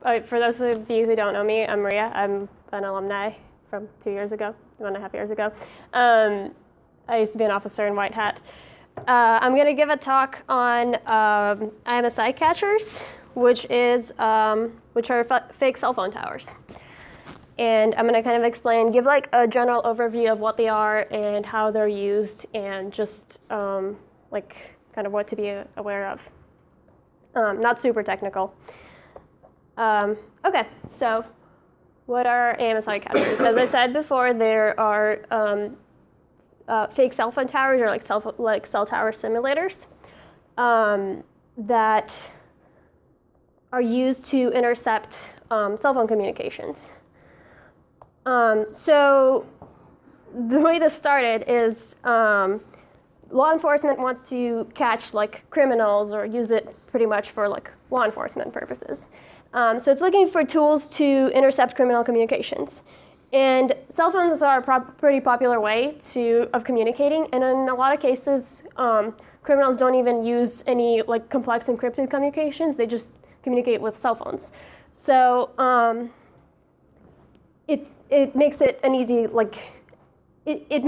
For those of you who don't know me, I'm Maria. I'm an alumni from 2.5 years ago. I used to be an officer in White Hat. I'm going to give a talk on IMSI Catchers, which are fake cell phone towers. And I'm going to kind of give like a general overview of what they are and how they're used, and just like kind of what to be aware of. Not super technical. Okay, so what are IMSI catchers? As I said before, there are fake cell phone towers, or like cell tower simulators that are used to intercept cell phone communications. So the way this started is law enforcement wants to catch like criminals, or use it pretty much for like law enforcement purposes. So it's looking for tools to intercept criminal communications. And cell phones are a pretty popular way of communicating, and in a lot of cases, criminals don't even use any like complex encrypted communications. They just communicate with cell phones. So it makes it an easy, like, it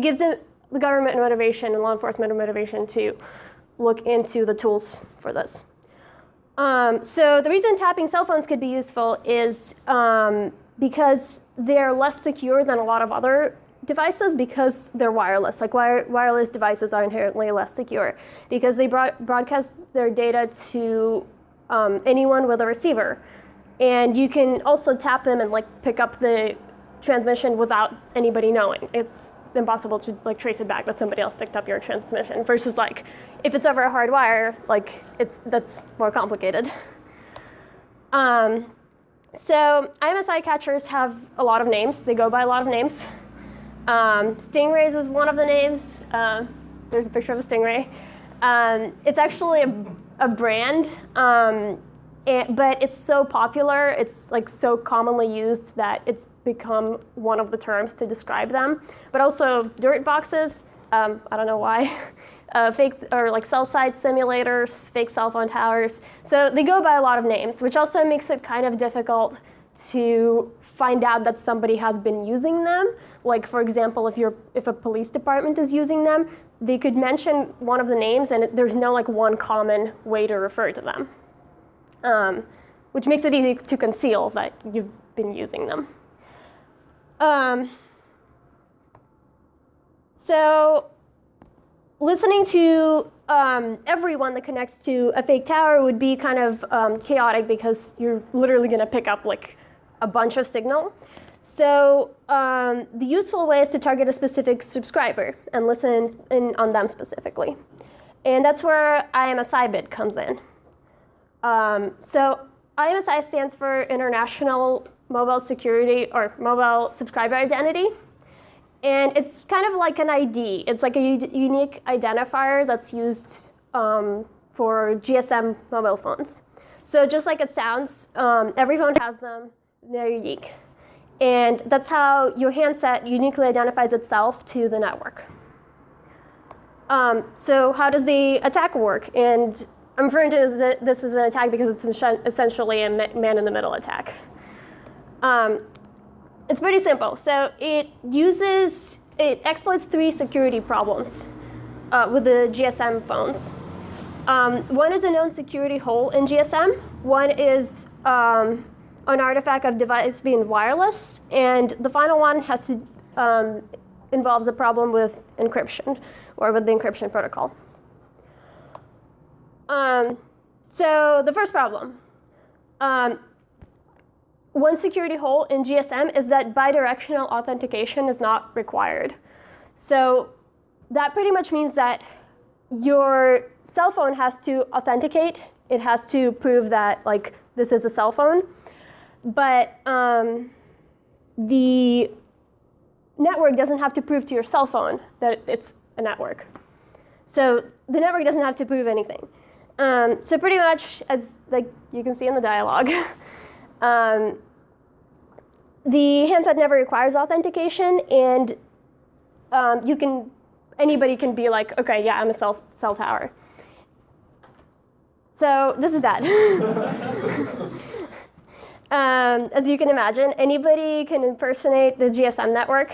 gives the government motivation and law enforcement motivation to look into the tools for this. So the reason tapping cell phones could be useful is because they're less secure than a lot of other devices, because they're wireless. Like wireless devices are inherently less secure because they broadcast their data to anyone with a receiver. And you can also tap them and like pick up the transmission without anybody knowing. It's impossible to like trace it back that somebody else picked up your transmission, versus like if it's over a hard wire, like that's more complicated. So IMSI catchers have a lot of names. They go by a lot of names. Stingrays is one of the names. There's a picture of a stingray. It's actually a brand, but it's so popular, it's like so commonly used that it's become one of the terms to describe them. But also dirt boxes, I don't know why, fake or like cell site simulators, fake cell phone towers. So they go by a lot of names, which also makes it kind of difficult to find out that somebody has been using them. Like, for example, if a police department is using them, they could mention one of the names, and there's no like one common way to refer to them, which makes it easy to conceal that you've been using them. So listening to everyone that connects to a fake tower would be kind of chaotic, because you're literally going to pick up like a bunch of signal. So the useful way is to target a specific subscriber and listen on them specifically. And that's where IMSI bit comes in. So IMSI stands for International Mobile Security, or Mobile Subscriber Identity. And it's kind of like an ID. It's like a unique identifier that's used for GSM mobile phones. So just like it sounds, every phone has them. They're unique. And that's how your handset uniquely identifies itself to the network. So how does the attack work? And I'm referring to this as an attack because it's essentially a man-in-the-middle attack. It's pretty simple. So it exploits 3 security problems with the GSM phones. One is a known security hole in GSM. One is an artifact of device being wireless, and the final one involves a problem with encryption, or with the encryption protocol. So the first problem. One security hole in GSM is that bidirectional authentication is not required. So that pretty much means that your cell phone has to authenticate. It has to prove that like this is a cell phone. But the network doesn't have to prove to your cell phone that it's a network. So the network doesn't have to prove anything. So pretty much, as like you can see in the dialogue, the handset never requires authentication, and anybody can be like, okay, yeah, I'm a cell tower. So this is bad. As you can imagine, anybody can impersonate the GSM network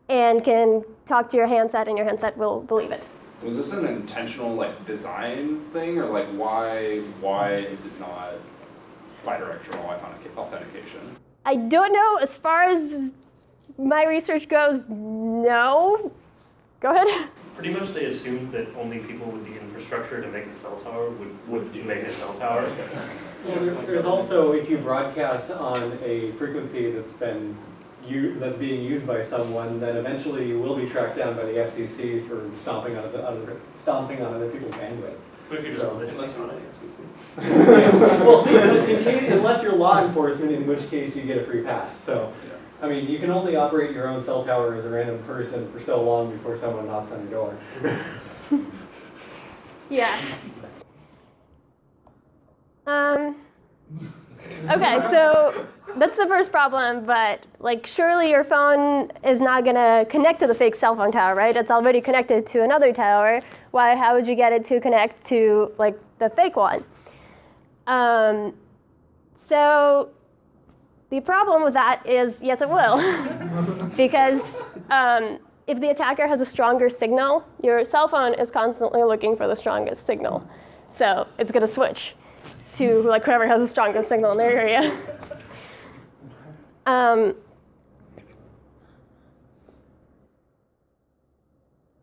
and can talk to your handset, and your handset will believe it. Was this an intentional design thing, or why is it not bidirectional authentication? I don't know. As far as my research goes, no. Go ahead. Pretty much they assumed that only people with the infrastructure to make a cell tower would make a cell tower. Well, there's also, if you broadcast on a frequency that's being used by someone, then eventually you will be tracked down by the FCC for stomping on other people's bandwidth. But if you're just listening on it, Well, see, unless you're law enforcement, in which case you get a free pass. So, I mean, you can only operate your own cell tower as a random person for so long before someone knocks on your door. Yeah. Okay, so that's the first problem, but surely your phone is not gonna connect to the fake cell phone tower, right? It's already connected to another tower. How would you get it to connect to the fake one? So the problem with that is, yes, it will. Because if the attacker has a stronger signal, your cell phone is constantly looking for the strongest signal. So it's going to switch to whoever has the strongest signal in their area.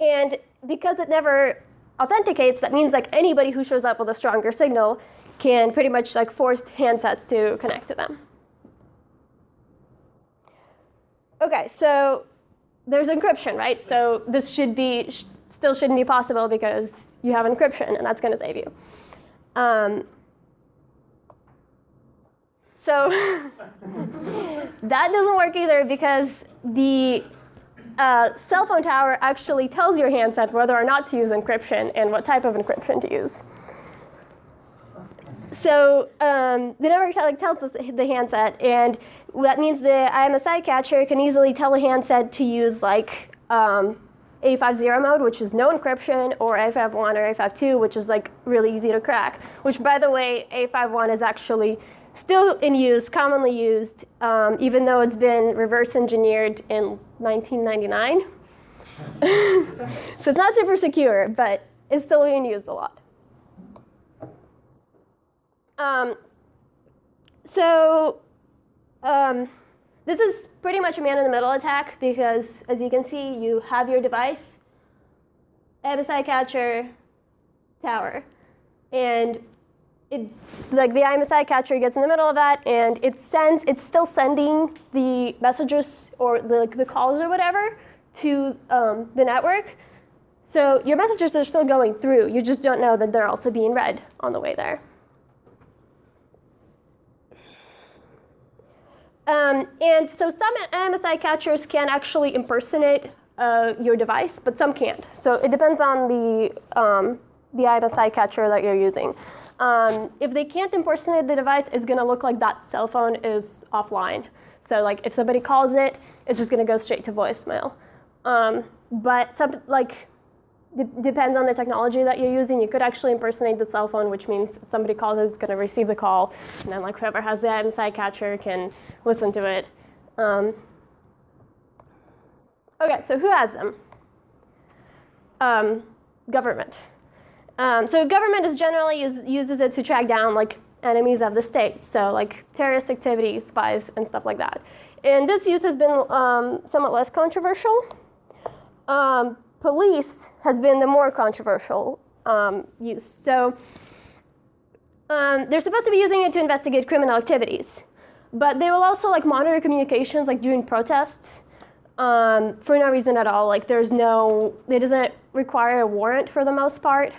And because it never authenticates, that means anybody who shows up with a stronger signal can pretty much force handsets to connect to them. Okay, so there's encryption, right? So this still shouldn't be possible because you have encryption, and that's going to save you. So that doesn't work either because the cell phone tower actually tells your handset whether or not to use encryption and what type of encryption to use. So the network tells us the handset, and that means the IMSI catcher can easily tell the handset to use A50 mode, which is no encryption, or A51 or A52, which is really easy to crack. Which, by the way, A51 is actually still in use, commonly used, even though it's been reverse engineered in 1999. So it's not super secure, but it's still being used a lot. This is pretty much a man-in-the-middle attack because, as you can see, you have your device, IMSI catcher, tower, and the IMSI catcher gets in the middle of that, and it's still sending the messages or the calls or whatever to the network. So your messages are still going through. You just don't know that they're also being read on the way there. And so some IMSI catchers can actually impersonate your device, but some can't. So it depends on the IMSI catcher that you're using. If they can't impersonate the device, it's going to look like that cell phone is offline. So if somebody calls it, it's just going to go straight to voicemail. But depends on the technology that you're using. You could actually impersonate the cell phone, which means if somebody calls it, it's going to receive the call, and then whoever has the IMSI catcher can listen to it. Okay, so who has them? Government. So government is generally uses it to track down enemies of the state, so terrorist activity, spies, and stuff like that. And this use has been somewhat less controversial. Police has been the more controversial use. So they're supposed to be using it to investigate criminal activities, but they will also monitor communications during protests for no reason at all. It doesn't require a warrant for the most part.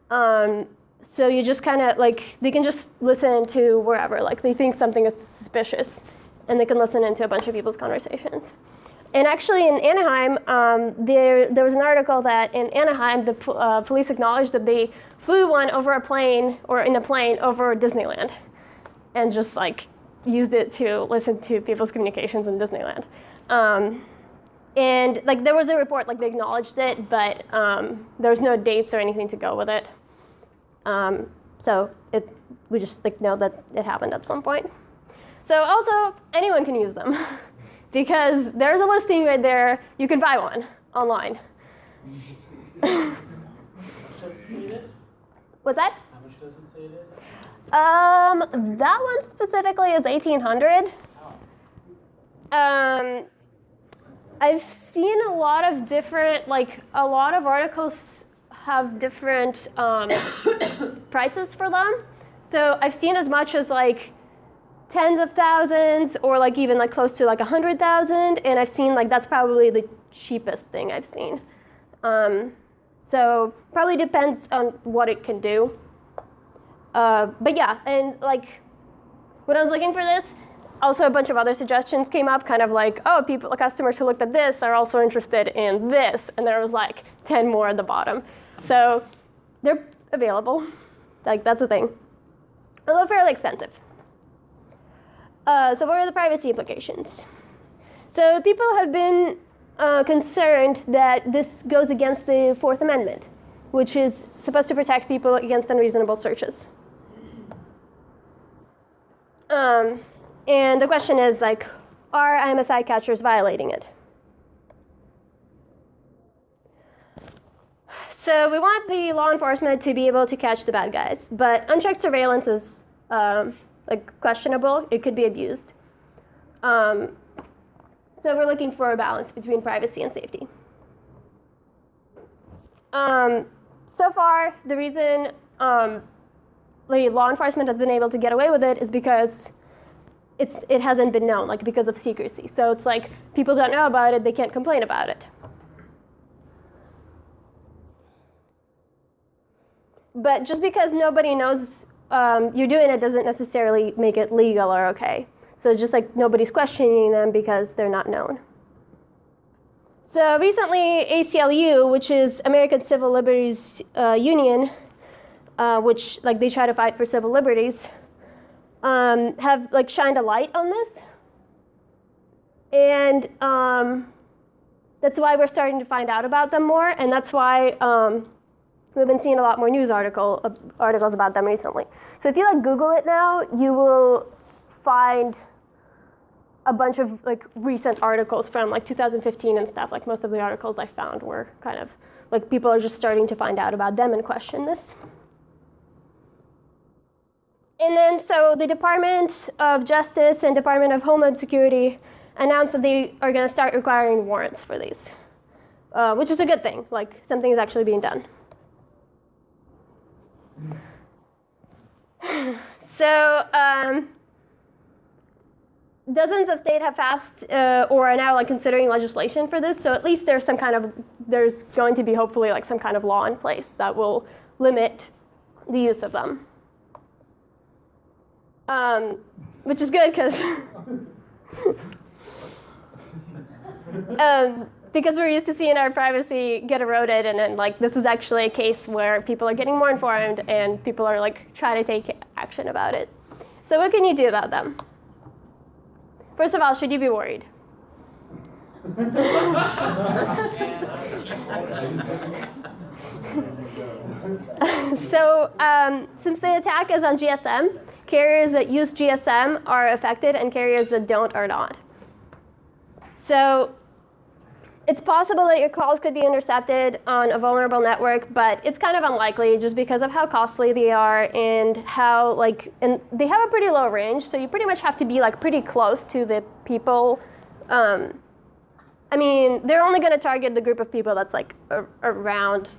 So you just kind of they can just listen to wherever they think something is suspicious, and they can listen into a bunch of people's conversations. And actually in Anaheim, there was an article that in Anaheim, the police acknowledged that they flew in a plane over Disneyland and just used it to listen to people's communications in Disneyland. And there was a report, they acknowledged it, but there was no dates or anything to go with it. So we just know that it happened at some point. So also, anyone can use them because there's a listing right there. You can buy one online. How much does it say it is? What's that? How much does it say it is? That one specifically is 1,800. Oh. I've seen a lot of different, like a lot of articles have different prices for them. So I've seen as much as like tens of thousands or like even like close to like 100,000, and I've seen like that's probably the cheapest thing I've seen. So probably depends on what it can do. But yeah, and like when I was looking for this, also a bunch of other suggestions came up, kind of like, oh, customers who looked at this are also interested in this, and there was like 10 more at the bottom. So they're available, like that's a thing. Although fairly expensive. So what are the privacy implications? So people have been concerned that this goes against the Fourth Amendment, which is supposed to protect people against unreasonable searches. And the question is, like, are IMSI catchers violating it? So we want the law enforcement to be able to catch the bad guys, but unchecked surveillance is like questionable. It could be abused. So we're looking for a balance between privacy and safety. So far, the reason law enforcement has been able to get away with it is because it hasn't been known, like because of secrecy. So it's like people don't know about it, they can't complain about it. But just because nobody knows you're doing it doesn't necessarily make it legal or okay. So it's just like nobody's questioning them because they're not known. So recently, ACLU, which is American Civil Liberties Union, which like they try to fight for civil liberties, have like shined a light on this, and that's why we're starting to find out about them more, and that's why we've been seeing a lot more news articles about them recently. So if you like Google it now, you will find a bunch of like recent articles from like 2015 and stuff. Like most of the articles I found were kind of like people are just starting to find out about them and question this. And then so the Department of Justice and Department of Homeland Security announced that they are going to start requiring warrants for these, which is a good thing. Like something is actually being done. So dozens of states have passed or are now like considering legislation for this. So at least there's going to be hopefully like some kind of law in place that will limit the use of them. Which is good because we're used to seeing our privacy get eroded, and then like this is actually a case where people are getting more informed and people are like trying to take action about it. So what can you do about them? First of all, should you be worried? So since the attack is on GSM, carriers that use GSM are affected and carriers that don't are not. So it's possible that your calls could be intercepted on a vulnerable network, but it's kind of unlikely just because of how costly they are and how and they have a pretty low range, so you pretty much have to be like pretty close to the people. I mean, they're only going to target the group of people that's like around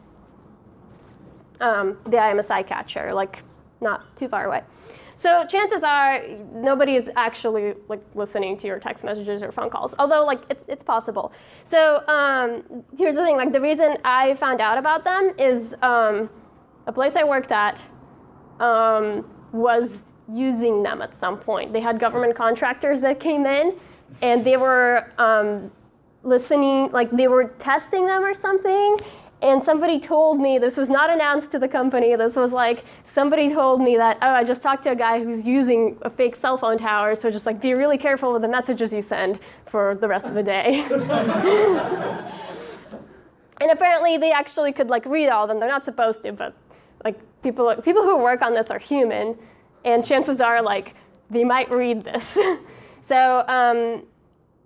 the IMSI catcher, like not too far away. So chances are nobody is actually like listening to your text messages or phone calls, although like it's possible. So here's the thing, like the reason I found out about them is a place I worked at was using them at some point. They had government contractors that came in and they were listening, like they were testing them or something. And somebody told me, this was not announced to the company, this was like, somebody told me that, oh, I just talked to a guy who's using a fake cell phone tower, so just like be really careful with the messages you send for the rest of the day. And apparently they actually could like read all of them, they're not supposed to, but like people who work on this are human, and chances are like they might read this. So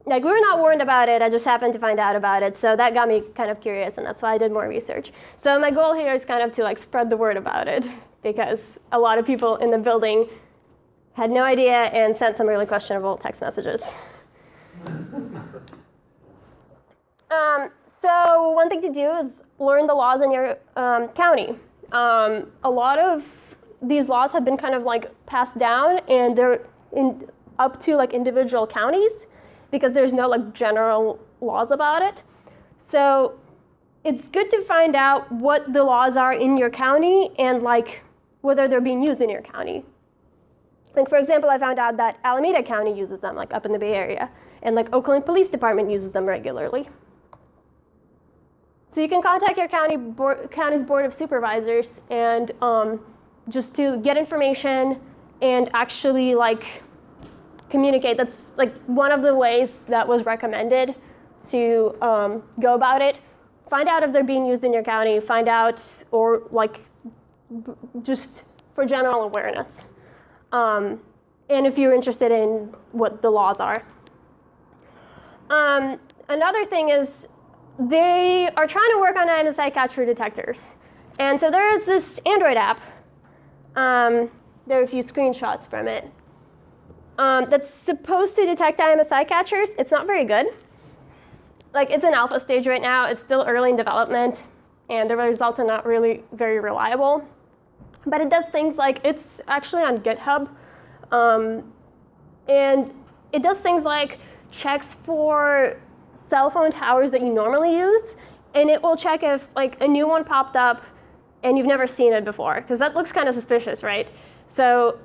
like we were not warned about it, I just happened to find out about it, so that got me kind of curious, and that's why I did more research. So my goal here is kind of to like spread the word about it, because a lot of people in the building had no idea and sent some really questionable text messages. So one thing to do is learn the laws in your county. A lot of these laws have been kind of like passed down, and they're up to like individual counties, because there's no like general laws about it. So it's good to find out what the laws are in your county and like whether they're being used in your county. Like for example, I found out that Alameda County uses them, like up in the Bay Area, and like Oakland Police Department uses them regularly. So you can contact your county's Board of Supervisors and just to get information and actually like communicate. That's like one of the ways that was recommended to go about it. Find out if they're being used in your county, find out, or like just for general awareness. And if you're interested in what the laws are. Another thing is they are trying to work on IMSI catcher detectors. And so there is this Android app. There are a few screenshots from it. That's supposed to detect IMSI catchers. It's not very good. Like it's in alpha stage right now. It's still early in development, and the results are not really very reliable. But it does things like, it's actually on GitHub, and it does things like checks for cell phone towers that you normally use, and it will check if like a new one popped up and you've never seen it before, because that looks kind of suspicious, right? So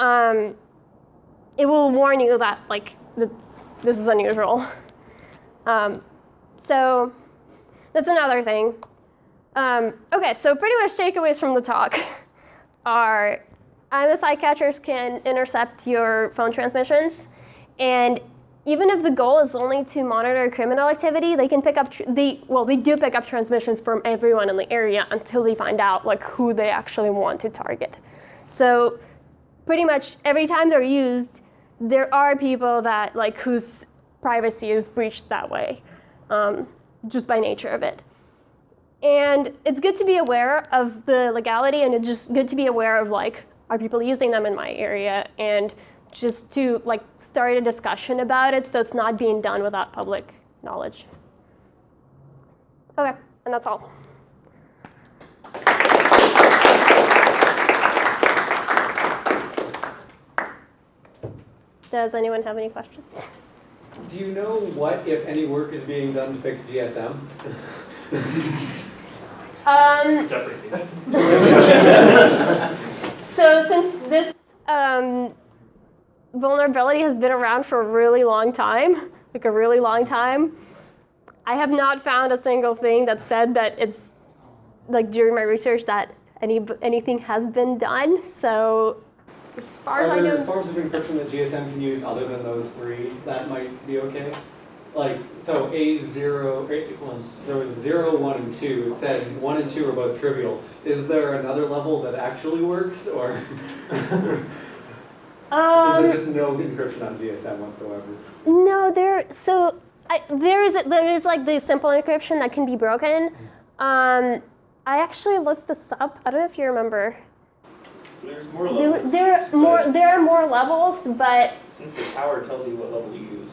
it will warn you that like this is unusual. So that's another thing. Okay, so pretty much takeaways from the talk are IMSI catchers can intercept your phone transmissions, and even if the goal is only to monitor criminal activity, they can pick up, they do pick up transmissions from everyone in the area until they find out like who they actually want to target. So pretty much every time they're used, there are people that like whose privacy is breached that way, just by nature of it. And it's good to be aware of the legality, and it's just good to be aware of like, are people using them in my area, and just to like start a discussion about it so it's not being done without public knowledge. Okay, and that's all. Does anyone have any questions? Do you know what, if any, work is being done to fix GSM? So since this vulnerability has been around for a really long time, I have not found a single thing that said that it's, like during my research, that anything has been done. So as far as I know. Are there forms of encryption that GSM can use other than those three that might be okay? Like, so there was 0, 1, and 2. It said 1 and 2 are both trivial. Is there another level that actually works, or is there just no encryption on GSM whatsoever? No, there's like the simple encryption that can be broken. I actually looked this up. I don't know if you remember. There's more levels. There are more levels, but Since the tower tells you what level to use,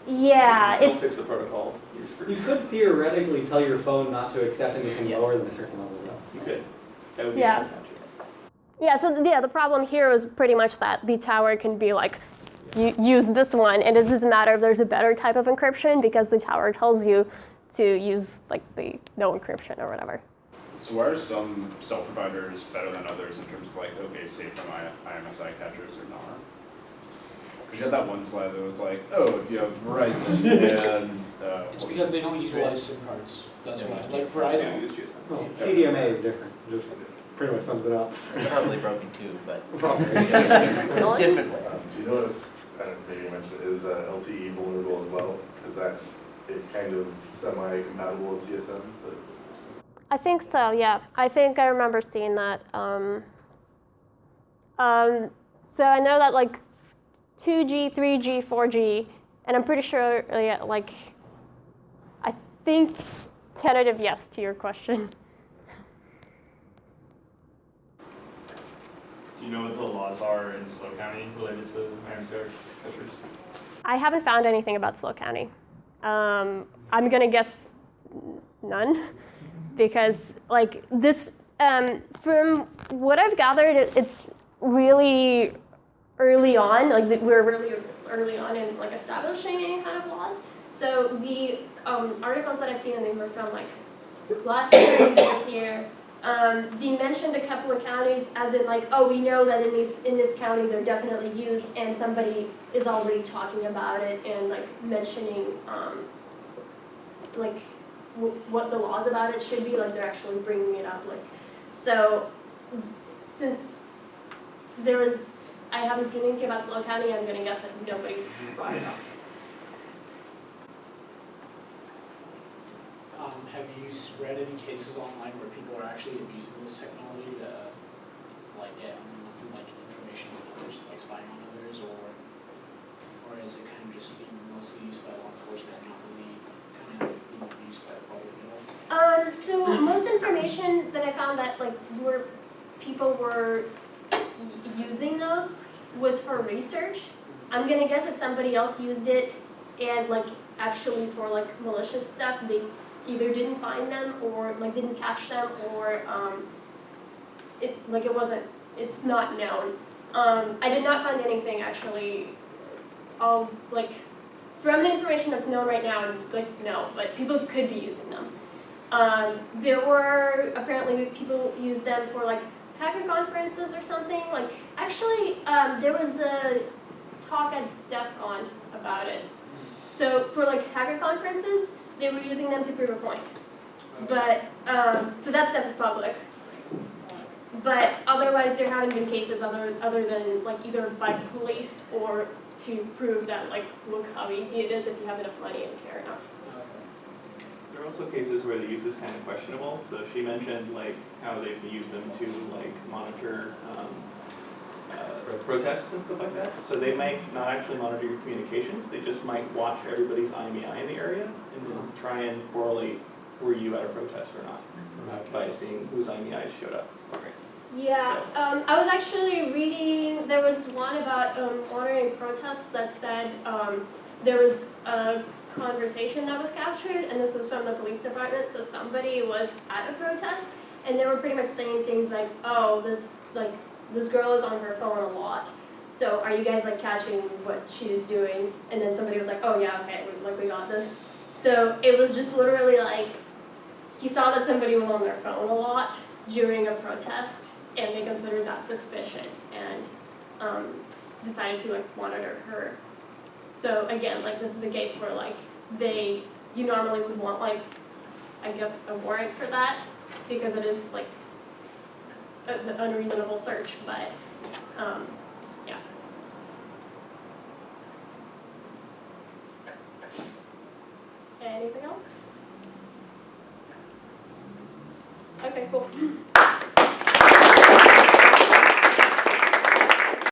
yeah, don't fix the protocol. You're screwed. You could theoretically tell your phone not to accept anything Yes. lower than a certain level, though. You could. That would be Yeah. Yeah, so yeah, the problem here is pretty much that the tower can be like, you use this one, and it doesn't matter if there's a better type of encryption, because the tower tells you to use like the no encryption or whatever. So why are some cell providers better than others in terms of like, okay, safe from IMSI catchers or not? Because you had that one slide that was like, oh, if you have Verizon and... It's because they don't utilize SIM cards. That's why. Like Yeah, Verizon. use GSM. Well, CDMA is different. Just pretty much sums it up. It's probably broken too, but Probably. different ways. Do you know if, kind of maybe you mentioned, is LTE vulnerable as well? Is that, it's kind of semi-compatible with GSM? But I think so, yeah. I think I remember seeing that. So I know that like 2G, 3G, 4G, and I'm pretty sure, like, I think tentative yes to your question. Do you know what the laws are in SLO County related to IMSI Catchers? I haven't found anything about SLO County. I'm gonna guess none, because like this, from what I've gathered, it's really early on. Like we're really early on in like establishing any kind of laws. So the articles that I've seen, and these were from like last year and this year. They mentioned a couple of counties, as in like, oh, we know that in this county they're definitely used, and somebody is already talking about it and like mentioning like what the laws about it should be. Like they're actually bringing it up. Like so, since I haven't seen anything about SLO County, I'm gonna guess that nobody brought it up. Have you read any cases online where people are actually abusing this technology to like get like information on others, like spying on others, or is it kind of just being mostly used by law enforcement and not really kind of being used by the public at all? So most information that I found that like people were using those was for research. I'm gonna guess if somebody else used it and like actually for like malicious stuff, they either didn't find them or like didn't catch them, or it's not known. I did not find anything actually of like from the information that's known right now, like no, but people could be using them. There were apparently people used them for like hacker conferences or something. Like actually, there was a talk at DEF CON about it. So for like hacker conferences, they were using them to prove a point. But, so that stuff is public. But otherwise there haven't been cases other than like either by police or to prove that like, look how easy it is if you have enough money and care enough. There are also cases where the use is kind of questionable. So she mentioned like how they've used them to like monitor protests and stuff like that. So they might not actually monitor your communications. They just might watch everybody's IMEI in the area and then try and correlate were you at a protest or not by seeing whose IMEIs showed up. Yeah, I was actually reading, there was one about monitoring protests that said there was a conversation that was captured, and this was from the police department, so somebody was at a protest, and they were pretty much saying things like, oh, this girl is on her phone a lot, so are you guys like catching what she's doing? And then somebody was like, oh yeah, okay, we got this. So it was just literally like, he saw that somebody was on their phone a lot during a protest, and they considered that suspicious, and decided to like monitor her. So again, like this is a case where like you normally would want like, I guess a warrant for that, because it is like an unreasonable search, but yeah. Anything else? Okay, cool.